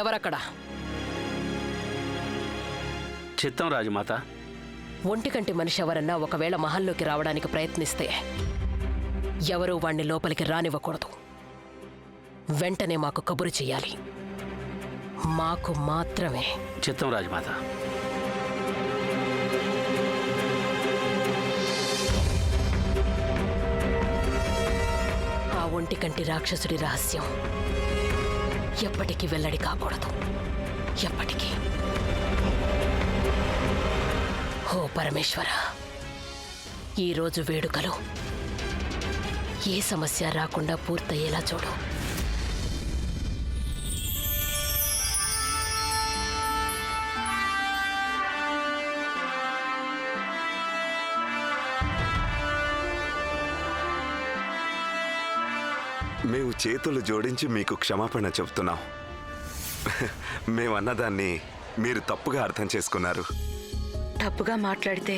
ఎవరక్కడ? చిత్తం రాజమాత. ఒంటికంటి మనిషి ఎవరన్నా ఒకవేళ మహల్లోకి రావడానికి ప్రయత్నిస్తే ఎవరూ వాణ్ణి లోపలికి రానివ్వకూడదు. వెంటనే మాకు కబురు చెయ్యాలి. మాకు మాత్రమే. చిత్తం రాజమాత. ఆ ఒంటికంటి రాక్షసుడి రహస్యం ఎప్పటికీ వెల్లడి కాకూడదు. ఎప్పటికీ. ఓ పరమేశ్వర, ఈరోజు వేడుకలో ఏ సమస్య రాకుండా పూర్తయ్యేలా చూడు. మేము చేతులు జోడించి మీకు క్షమాపణ చెప్తున్నాం. మేమన్నదాన్ని మీరు తప్పుగా అర్థం చేసుకున్నారు. తప్పుగా మాట్లాడితే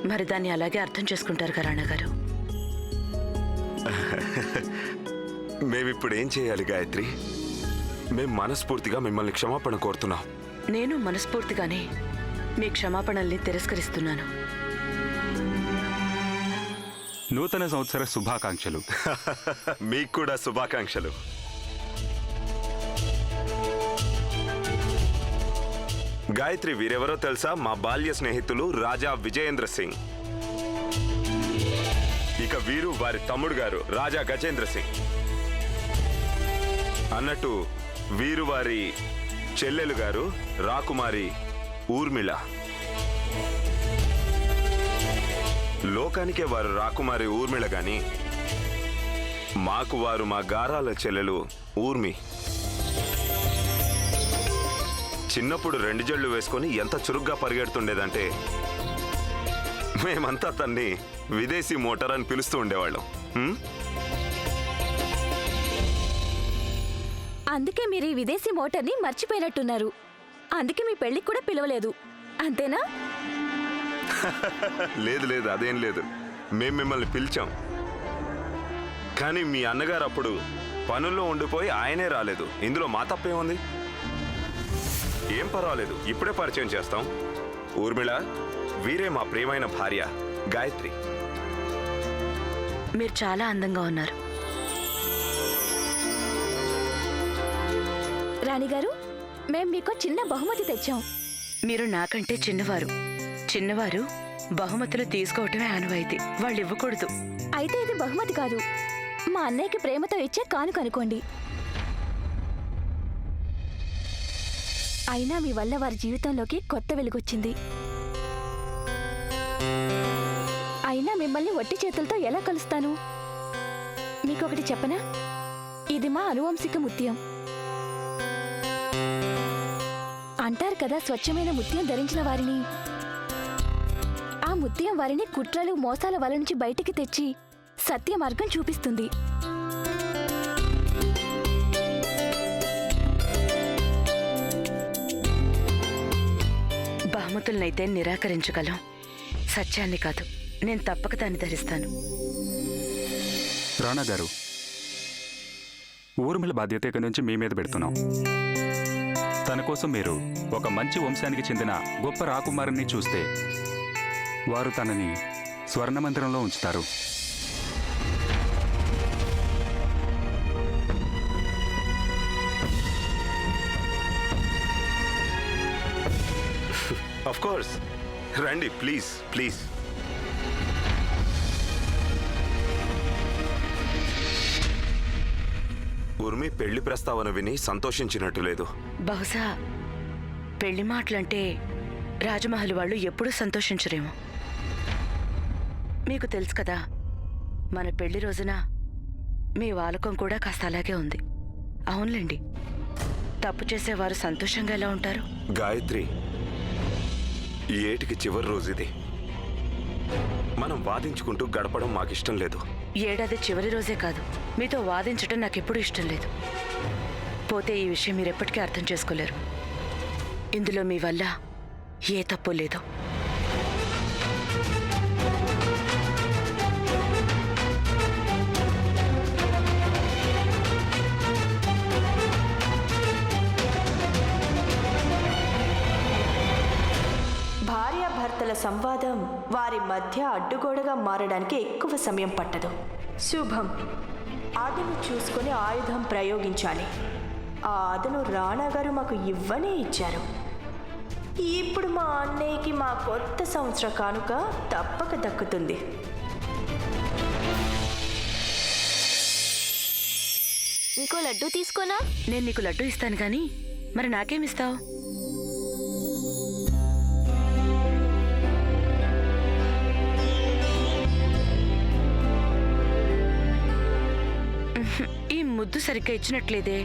మరి దాన్ని అలాగే అర్థం చేసుకుంటారు కదా అన్నగారు. మేమిప్పుడు ఏం చేయాలి గాయత్రి? మేం మనస్ఫూర్తిగా మిమ్మల్ని క్షమాపణ కోరుతున్నాం. నేను మనస్ఫూర్తిగానే మీ క్షమాపణల్ని తిరస్కరిస్తున్నాను. నూతన సంవత్సర శుభాకాంక్షలు. మీకు కూడా శుభాకాంక్షలు. గాయత్రి వీరెవరో తెలుసా? మా బాల్య స్నేహితులు రాజా విజయేంద్ర సింగ్. ఇక వీరు వారి తమ్ముడు గారు రాజా గజేంద్ర సింగ్. అన్నట్టు వీరు వారి చెల్లెలు గారు రాకుమారి ఊర్మిళ. లోకానికే వారు రాకుమారి ఊర్మిళ గాని మాకు వారు మా గారాల చెల్లెలు ఊర్మి. చిన్నప్పుడు 2 జళ్ళు వేసుకొని ఎంత చురుగ్గా పరిగెడుతుండేదంటే మేమంతా తన్ని విదేశీ మోటార్ అని పిలుస్తూ ఉండేవాళ్ళం. అందుకే మీరు ఈ విదేశీ మోటార్ని మర్చిపోయినట్టున్నారు. అందుకే మీ పెళ్లికి కూడా పిలవలేదు, అంతేనా? లేదు లేదు, అదేం లేదు. మేం మిమ్మల్ని పిలిచాం, కానీ మీ అన్నగారు అప్పుడు పనుల్లో ఉండిపోయి ఆయనే రాలేదు. ఇందులో మా తప్పేముంది? ఏం పర్వాలేదు, ఇప్పుడే పరిచయం చేస్తాం. ఊర్మిళ, వీరే మా ప్రియమైన భార్య గాయత్రి. మీరు చాలా అందంగా ఉన్నారు. రాణిగారు, మేం మీకు చిన్న బహుమతి తెచ్చాం. మీరు నాకంటే చిన్నవారు బహుమతులు తీసుకోవటమే ఆనవాయితీ. వాళ్ళు ఇవ్వకూడదు. అయితే ఇది బహుమతి కాదు, మా అన్నయ్యకి ప్రేమతో ఇచ్చే కానుక అనుకోండి. అయినా మీ వల్ల వారి జీవితంలోకి కొత్త వెలుగొచ్చింది. అయినా మిమ్మల్ని ఒట్టి చేతులతో ఎలా కలుస్తాను? మీకొకటి చెప్పనా? ఇది మా అనువంశిక ముత్యం. అంటారు కదా, స్వచ్ఛమైన ముత్యం ధరించిన వారిని, ఆ ముత్యం వారిని కుట్రలు మోసాల వల నుంచి బయటికి తెచ్చి సత్య మార్గం చూపిస్తుంది. బహుమతులనైతే నిరాకరించగలం, సత్యాన్ని కాదు. నేను తప్పక దాన్ని ధరిస్తాను. రాణా గారు, ఊర్మిళ బాధ్యత ఇక నుంచి మీ మీద పెడుతున్నాం. తన కోసం మీరు ఒక మంచి వంశానికి చెందిన గొప్ప రాకుమారుని చూస్తే వారు తనని స్వర్ణమందిరంలో ఉంచుతారు. ఆఫ్ కోర్స్, రండి ప్లీజ్ ప్లీజ్. ఊర్మి పెళ్లి ప్రస్తావన విని సంతోషించినట్టు లేదు. బహుశా పెళ్లి మాటలంటే రాజమహల్ వాళ్ళు ఎప్పుడూ సంతోషించరేమో. మీకు తెలుసు కదా, మన పెళ్లి రోజున మీ వాలకం కూడా కాస్త అలాగే ఉంది. అవునులేండి, తప్పు చేసేవారు సంతోషంగా ఎలా ఉంటారు? గాయత్రి, ఈ ఏటికి చివరి రోజు ఇది. మనం వాదించుకుంటూ గడపడం మాకిష్టం లేదు. ఏడాది చివరి రోజే కాదు, మీతో వాదించడం నాకెప్పుడూ ఇష్టం లేదు. పోతే ఈ విషయం మీరెప్పటికీ అర్థం చేసుకోలేరు. ఇందులో మీ వల్ల ఏ తప్పు లేదు. భార్యాభర్తల సంవాదం వారి మధ్య అడ్డుగోడగా మారడానికి ఎక్కువ సమయం పట్టదు. శుభం. అదును చూసుకొని ఆయుధం ప్రయోగించాలి. ఆ అదును రాణా గారు మాకు ఇవ్వనే ఇచ్చారు. ఇప్పుడు మా అన్నయ్యకి మా కొత్త సంవత్సర కానుక తప్పక దక్కుతుంది. ఇంకో లడ్డు తీసుకోనా? నేను నీకు లడ్డు ఇస్తాను కానీ మరి నాకేమిస్తావు? ఈ ముద్దు సరిగ్గా ఇచ్చినట్లేదే.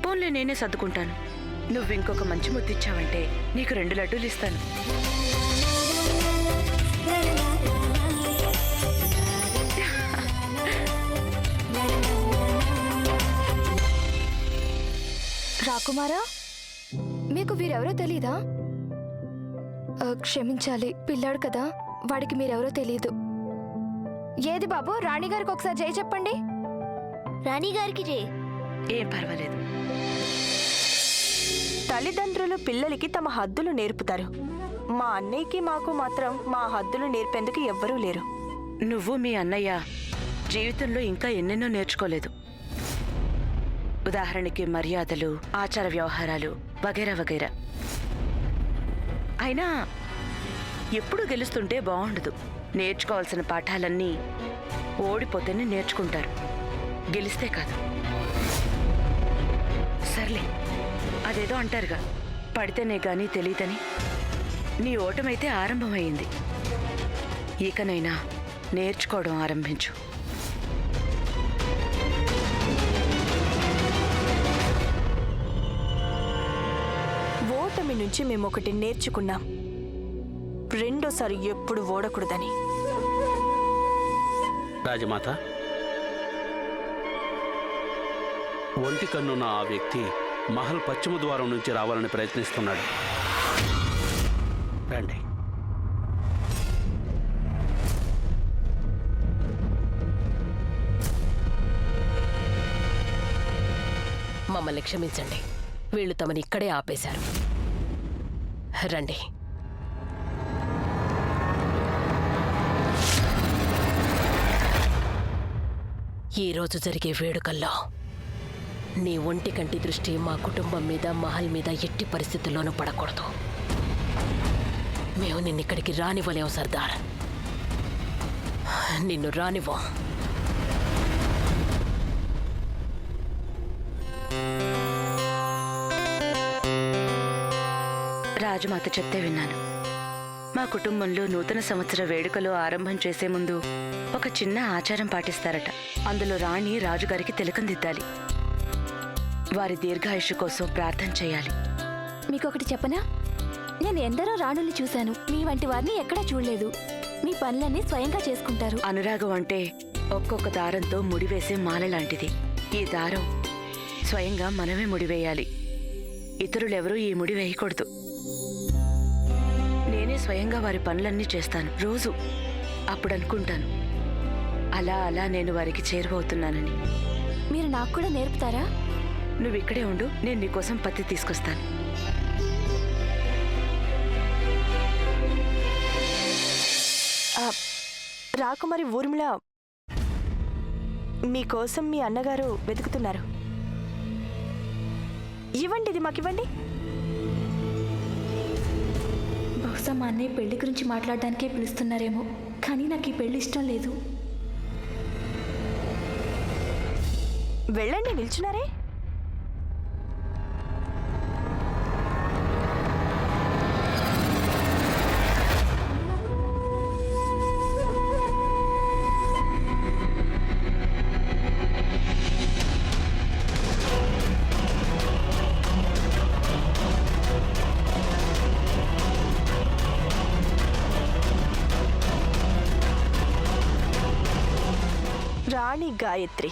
పోన్లే, నేనే సర్దుకుంటాను. నువ్వు ఇంకొక మంచి ముద్దు ఇచ్చావంటే నీకు 2 లడ్డూలు ఇస్తాను. రాకుమారా, మీకు వీరెవరో తెలీదా? క్షమించాలి, పిల్లాడు కదా, వాడికి మీరెవరో తెలీదు. ఏది బాబు, రాణిగారికి ఒకసారి జై చెప్పండి. రాణిగారికి జై. ఏం పర్వాలేదు. తల్లిదండ్రులు పిల్లలకి తమ హద్దులు నేర్పుతారు. మా అన్నయ్యకి మాకు మాత్రం మా హద్దులు నేర్పేందుకు ఎవ్వరూ లేరు. నువ్వు మీ అన్నయ్య జీవితంలో ఇంకా ఎన్నెన్నో నేర్చుకోలేదు. ఉదాహరణకి మర్యాదలు, ఆచార వ్యవహారాలు వగైరా వగైరా. అయినా ఎప్పుడు గెలుస్తుంటే బాగుండదు. నేర్చుకోవాల్సిన పాఠాలన్నీ ఓడిపోతేనే నేర్చుకుంటారు, గెలిస్తే కాదు. సర్లే, అదేదో అంటారుగా, పడితేనే గానీ తెలియదని. నీ ఓటమైతే ఆరంభమైంది. ఇకనైనా నేర్చుకోవడం ఆరంభించు. ఓటమి నుంచి మేము ఒకటి నేర్చుకున్నాం. రెండోసారి ఎప్పుడు ఓడకూడదని. రాజమాత, ఒంటి కన్నున్న ఆ వ్యక్తి మహల్ పశ్చిమ ద్వారం నుంచి రావాలని ప్రయత్నిస్తున్నాడు. రండి. మమ్మల్ని క్షమించండి, వీళ్ళు తమని ఇక్కడే ఆపేశారు. రండి. ఈరోజు జరిగే వేడుకల్లో నీ ఒంటి కంటి దృష్టి మా కుటుంబం మీద, మహల్ మీద ఎట్టి పరిస్థితుల్లోనూ పడకూడదు. మేము నిన్నిక్కడికి రానివ్వలేము సర్దార్, నిన్ను రానివ్వం. రాజమాత చెప్తే విన్నాను. మా కుటుంబంలో నూతన సంవత్సర వేడుకలు ఆరంభం చేసే ముందు ఒక చిన్న ఆచారం పాటిస్తారట. అందులో రాణి రాజుగారికి తిలకం దిద్దాలి. వారి దీర్ఘాయుష్షు కోసం ప్రార్థన చేయాలి. మీకొకటి చెప్పనా? నేను ఎందరో రాణుల్ని చూశాను, మీ వంటి వారిని ఎక్కడా చూడలేదు. మీ పనులన్నీ స్వయంగా చేసుకుంటారు. అనురాగం అంటే ఒక్కొక్క దారంతో ముడివేసే మాల లాంటిది. ఈ దారం స్వయంగా మనమే ముడివేయాలి. ఇతరులెవరూ ఈ ముడి వేయకూడదు. నేనే స్వయంగా వారి పనులన్నీ చేస్తాను రోజు. అప్పుడు అనుకుంటాను, అలా అలా నేను వారికి చేరువవుతున్నానని. మీరు నాకు కూడా నేర్పుతారా? నువ్వు ఇక్కడే ఉండు, నేను నీకోసం పత్తి తీసుకొస్తాను. రాకుమారి ఊర్మిళ, మీకోసం మీ అన్నగారు వెతుకుతున్నారు. ఇవ్వండి, ఇది మాకివ్వండి. బహుశా మా అన్నయ్య పెళ్లి గురించి మాట్లాడడానికే పిలుస్తున్నారేమో, కానీ నాకు ఈ పెళ్లి ఇష్టం లేదు. వెళ్ళండి, నిల్చున్నారే. రాణి గాయత్రి,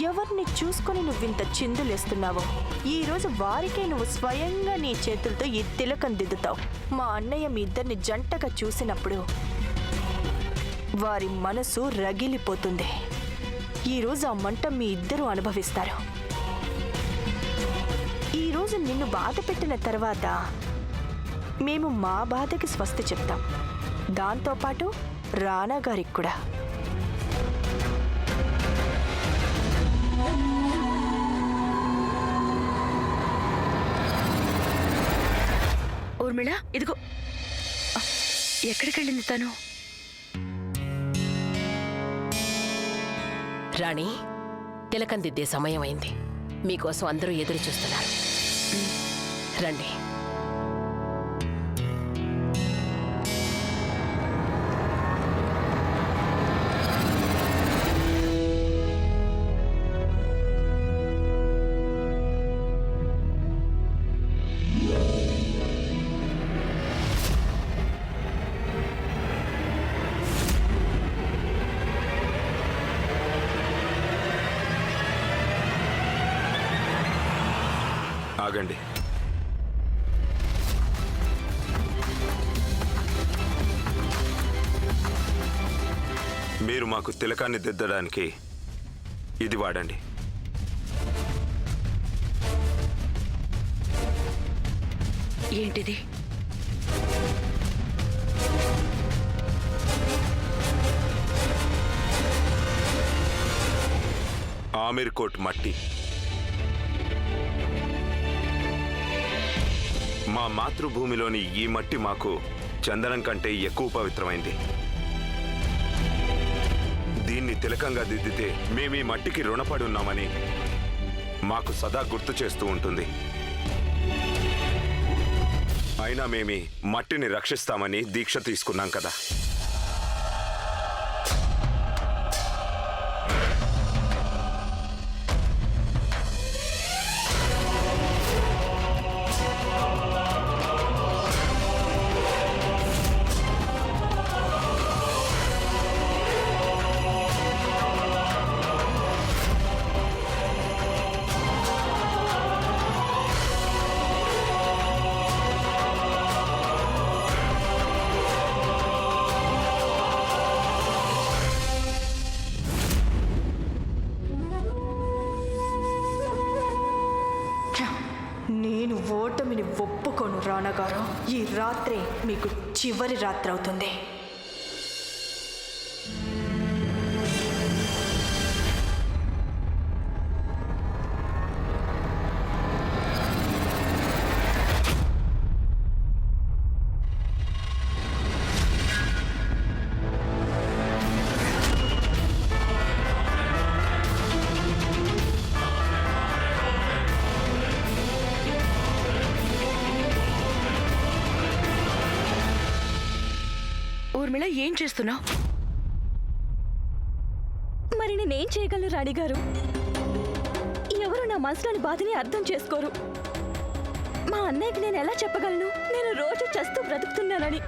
ఎవరిని చూసుకొని నువ్వింత చిందులేస్తున్నావో, ఈరోజు వారికే నువ్వు స్వయంగా నీ చేతులతో ఈ తిలకం దిద్దుతావు. మా అన్నయ్య మీ ఇద్దరిని జంటగా చూసినప్పుడు వారి మనసు రగిలిపోతుంది. ఈరోజు ఆ మంట మీ ఇద్దరూ అనుభవిస్తారు. ఈరోజు నిన్ను బాధ పెట్టిన తర్వాత మేము మా బాధకి స్వస్తి చెప్తాం. దాంతోపాటు రాణా గారికి కూడా. ఊర్మిళ, ఇదిగో. ఎక్కడికి వెళ్ళింది తను? రాణి, తిలకం దిద్దే సమయం అయింది. మీకోసం అందరూ ఎదురు చూస్తున్నారు. రండి. ఆగండి. మీరు మాకు తిలకాన్ని దిద్దడానికి ఇది వాడండి. ఏంటిది? ఆమిర్ కోట్ మట్టి. మా మాతృభూమిలోని ఈ మట్టి మాకు చందనం కంటే ఎక్కువ పవిత్రమైంది. దీన్ని తిలకంగా దిద్దితే మేము ఈ మట్టికి రుణపడి ఉన్నామని మాకు సదా గుర్తు చేస్తూ ఉంటుంది. అయినా మేమీ మట్టిని రక్షిస్తామని దీక్ష తీసుకున్నాం కదా. నేను ఓటమిని ఒప్పుకోను రాణా గారు. ఈ రాత్రే మీకు చివరి రాత్రి అవుతుంది. ఊర్మిళ, ఏం చేస్తున్నావు? మరి నేనేం చేయగలను రాణిగారు? ఎవరు నా మనసులోని బాధని అర్థం చేసుకోరు. మా అన్నయ్యకి నేను ఎలా చెప్పగలను నేను రోజు చస్తూ బ్రతుకుతున్నానని?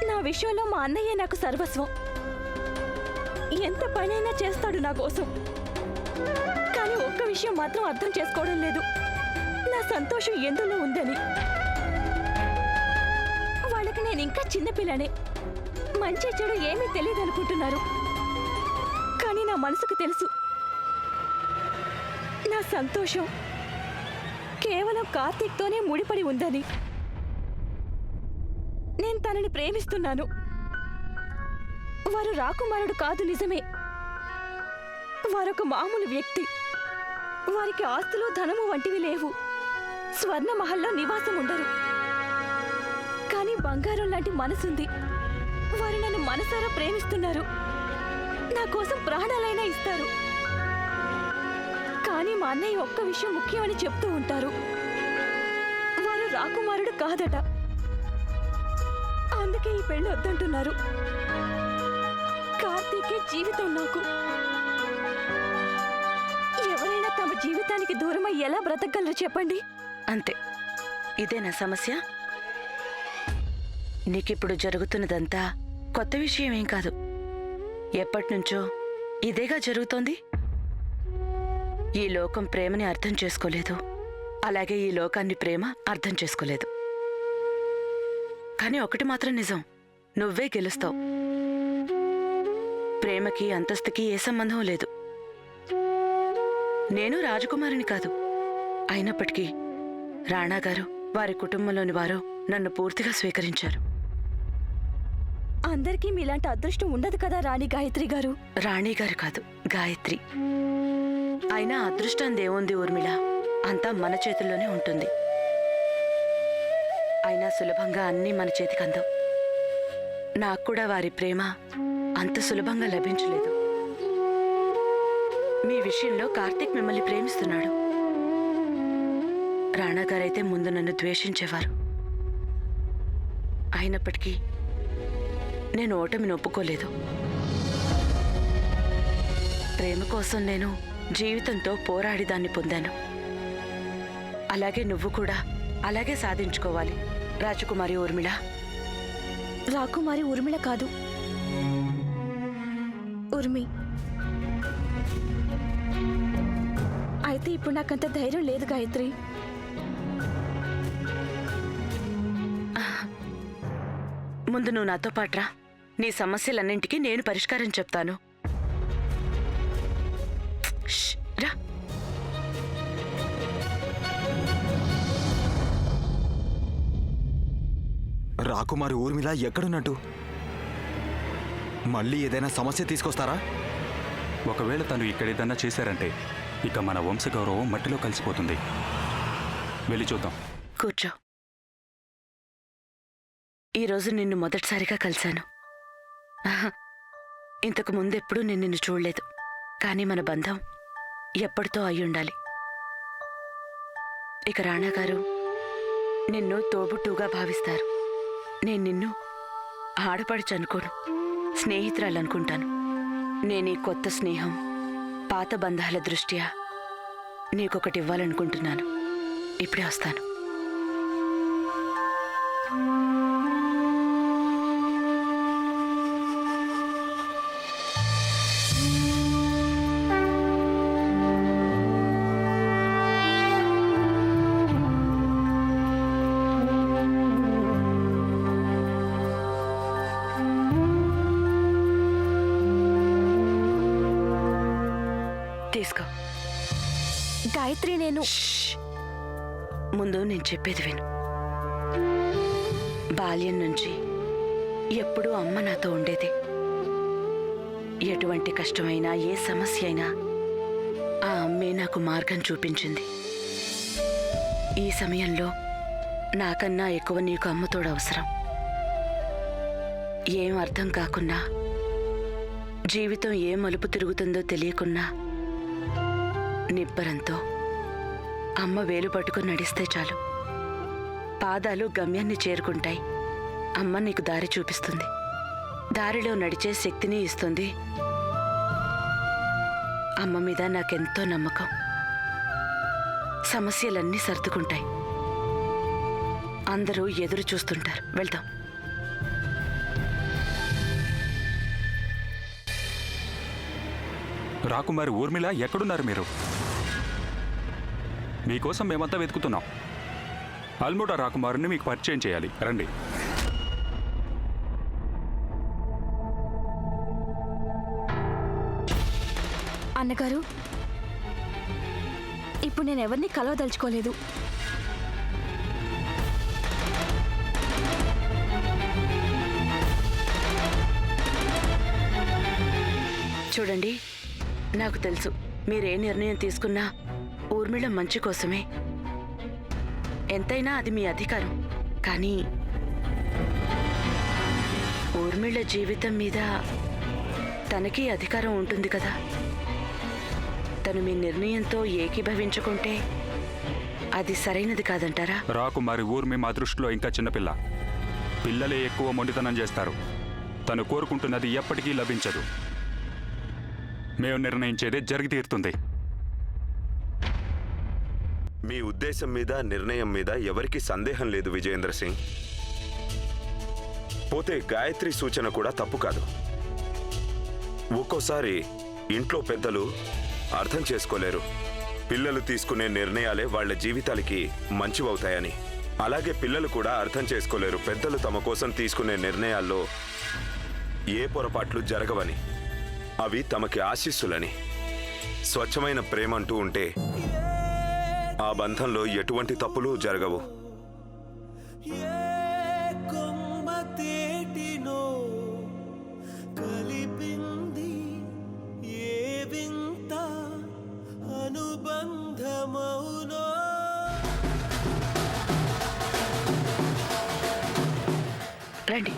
నా విషయంలో మా అన్నయ్య నాకు సర్వస్వం. ఎంత పనైనా చేస్తాడు నా కోసం. కానీ ఒక్క విషయం మాత్రం అర్థం చేసుకోవడం లేదు, నా సంతోషం ఎందులో ఉందని. వాళ్ళకి నేను ఇంకా చిన్నపిల్లనే, మంచి చెడు ఏమీ తెలియదు అనుకుంటున్నారు. కానీ నా మనసుకు తెలుసు, నా సంతోషం కేవలం కార్తీక్తోనే ముడిపడి ఉందని. నేను తనని ప్రేమిస్తున్నాను. వారు రాకుమారుడు కాదు, నిజమే. వారొక మామూలు వ్యక్తి. వారికి ఆస్తులు ధనము వంటివి లేవు. స్వర్ణ మహల్లో నివాసం ఉండరు. కానీ బంగారం లాంటి మనసుంది. వారు నన్ను మనసారా ప్రేమిస్తున్నారు. నా కోసం ప్రాణాలైనా ఇస్తారు. కానీ మా అన్నయ్య ఒక్క విషయం ముఖ్యమని చెప్తూ ఉంటారు. వారు రాకుమారుడు కాదట. అందుకే ఈ పెళ్లి వద్దంటున్నారు. కార్తీకే జీవితం నాకు. ఎవరైనా తమ జీవితానికి దూరమై ఎలా బ్రతకగలరు చెప్పండి? అంతే. ఇదే నా సమస్య. నీకిప్పుడు జరుగుతున్నదంతా కొత్త విషయం ఏం కాదు. ఎప్పటినుంచో ఇదేగా జరుగుతోంది. ఈ లోకం ప్రేమని అర్థం చేసుకోలేదు, అలాగే ఈ లోకాన్ని ప్రేమ అర్థం చేసుకోలేదు. కానీ ఒకటి మాత్రం నిజం, నువ్వే గెలుస్తావు. ప్రేమకి అంతస్తుకి ఏ సంబంధం లేదు. నేను రాజకుమారిని కాదు. అయినప్పటికీ రాణా గారు వారి కుటుంబంలోని వారు నన్ను పూర్తిగా స్వీకరించారు. అందరికీ మీలాంటి అదృష్టం ఉండదు కదా రాణి గాయత్రి గారు. రాణిగారు కాదు, గాయత్రి. అయినా అదృష్టం దేవుంది ఊర్మిళ, అంతా మన చేతుల్లోనే ఉంటుంది. అయినా సులభంగా అన్నీ మన చేతికి అందం. నాకు కూడా వారి ప్రేమ అంత సులభంగా లభించలేదు. మీ విషయంలో కార్తీక్ మిమ్మల్ని ప్రేమిస్తున్నాడు. రాణాగారైతే ముందు నన్ను ద్వేషించేవారు. అయినప్పటికీ నేను ఓటమిని ఒప్పుకోలేదు. ప్రేమ కోసం నేను జీవితంతో పోరాడి దాన్ని పొందాను. అలాగే నువ్వు కూడా అలాగే సాధించుకోవాలి రాజకుమారి ఊర్మిళ. రాకుమారి ఊర్మిళ కాదు, ఉర్మి. అయితే ఇప్పుడు నాకంత ధైర్యం లేదు గాయత్రి. ముందు నువ్వు నాతో పాట్రా. నీ సమస్యలన్నింటికీ నేను పరిష్కారం చెప్తాను. ష్, రా. రాకుమారి ఊర్మిళ ఎక్కడున్నట్టు? మళ్ళీ ఏదైనా సమస్య తీసుకొస్తారా? ఒకవేళ తను ఇక్కడేదన్నా చేశారంటే ఇక మన వంశగౌరవం మట్టిలో కలిసిపోతుంది. వెళ్ళి చూద్దాం. కూర్చో. ఈరోజు నిన్ను మొదటిసారిగా కలిశాను. ఆహా, ఇంతకు ముందెప్పుడూ నేను నిన్ను చూడలేదు. కానీ మన బంధం ఎప్పటితో అయ్యుండాలి. ఇక రాణాగారు నిన్ను తోబుట్టుగా భావిస్తారు. నేను నిన్ను ఆడపడుచు అనుకోను, స్నేహితురాలనుకుంటాను. నేను ఈ కొత్త స్నేహం, పాత బంధాల దృష్ట్యా నీకొకటి ఇవ్వాలనుకుంటున్నాను. ఇప్పుడే వస్తాను. తీసుకో. గాయత్రి, నేను షష్. ముందు నేను చెప్పేది విను. బాల్యం నుంచి ఎప్పుడూ అమ్మ నాతో ఉండేది. ఎటువంటి కష్టమైనా, ఏ సమస్య అయినా ఆ అమ్మే నాకు మార్గం చూపించింది. ఈ సమయంలో నాకన్నా ఎక్కువ నీకు అమ్మతోడు అవసరం. ఏం అర్థం కాకున్నా, జీవితం ఏ మలుపు తిరుగుతుందో తెలియకున్నా నిబ్బరంతో అమ్మ వేలు పట్టుకుని నడిస్తే చాలు. పాదాలు గమ్యాన్ని చేరుకుంటాయి. అమ్మ నీకు దారి చూపిస్తుంది. దారిలో నడిచే శక్తిని ఇస్తుంది. అమ్మ మీద నాకెంతో నమ్మకం. సమస్యలన్నీ సర్దుకుంటాయి. అందరూ ఎదురు చూస్తుంటారు. వెళ్దాం. రాకుమారి ఊర్మిళ, ఎక్కడున్నారు మీరు? మీకోసం మేమంతా వెతుకుతున్నాం. అల్మోడా రాకుమారుని మీకు పరిచయం చేయాలి. రండి. అన్నగారు, ఇప్పుడు నేను ఎవరిని కలవదలుచుకోలేదు. చూడండి, నాకు తెలుసు మీరే నిర్ణయం తీసుకున్నా ఊర్మిళ మంచి కోసమే. ఎంతైనా అది మీ అధికారం. కానీ ఊర్మిళ జీవితం మీద తనకి అధికారం ఉంటుంది కదా. తను మీ నిర్ణయంతో ఏకీభవించుకుంటే అది సరైనది కాదంటారా? రాకుమారి ఊర్మి మా దృష్టిలో ఇంకా చిన్నపిల్ల. పిల్లలే ఎక్కువ మొండితనం చేస్తారు. తను కోరుకుంటున్నది ఎప్పటికీ లభించదు. మేము నిర్ణయించేదే జరిగి తీరుతుంది. మీ ఉద్దేశం మీద, నిర్ణయం మీద ఎవరికీ సందేహం లేదు విజయేంద్ర సింగ్. పోతే గాయత్రి సూచన కూడా తప్పు కాదు. ఒక్కోసారి ఇంట్లో పెద్దలు అర్థం చేసుకోలేరు. పిల్లలు తీసుకునే నిర్ణయాలే వాళ్ళ జీవితాలకి మంచివవుతాయని. అలాగే పిల్లలు కూడా అర్థం చేసుకోలేరు పెద్దలు తమ కోసం తీసుకునే నిర్ణయాల్లో ఏ పొరపాట్లు జరగవని, అవి తమకి ఆశీస్సులని. స్వచ్ఛమైన ప్రేమ అంటూ ఉంటే ఆ బంధంలో ఎటువంటి తప్పులు జరగవు. కొమ్మ తేటినో కలిపింది ఏ వింత అనుబంధమౌనో. రండి.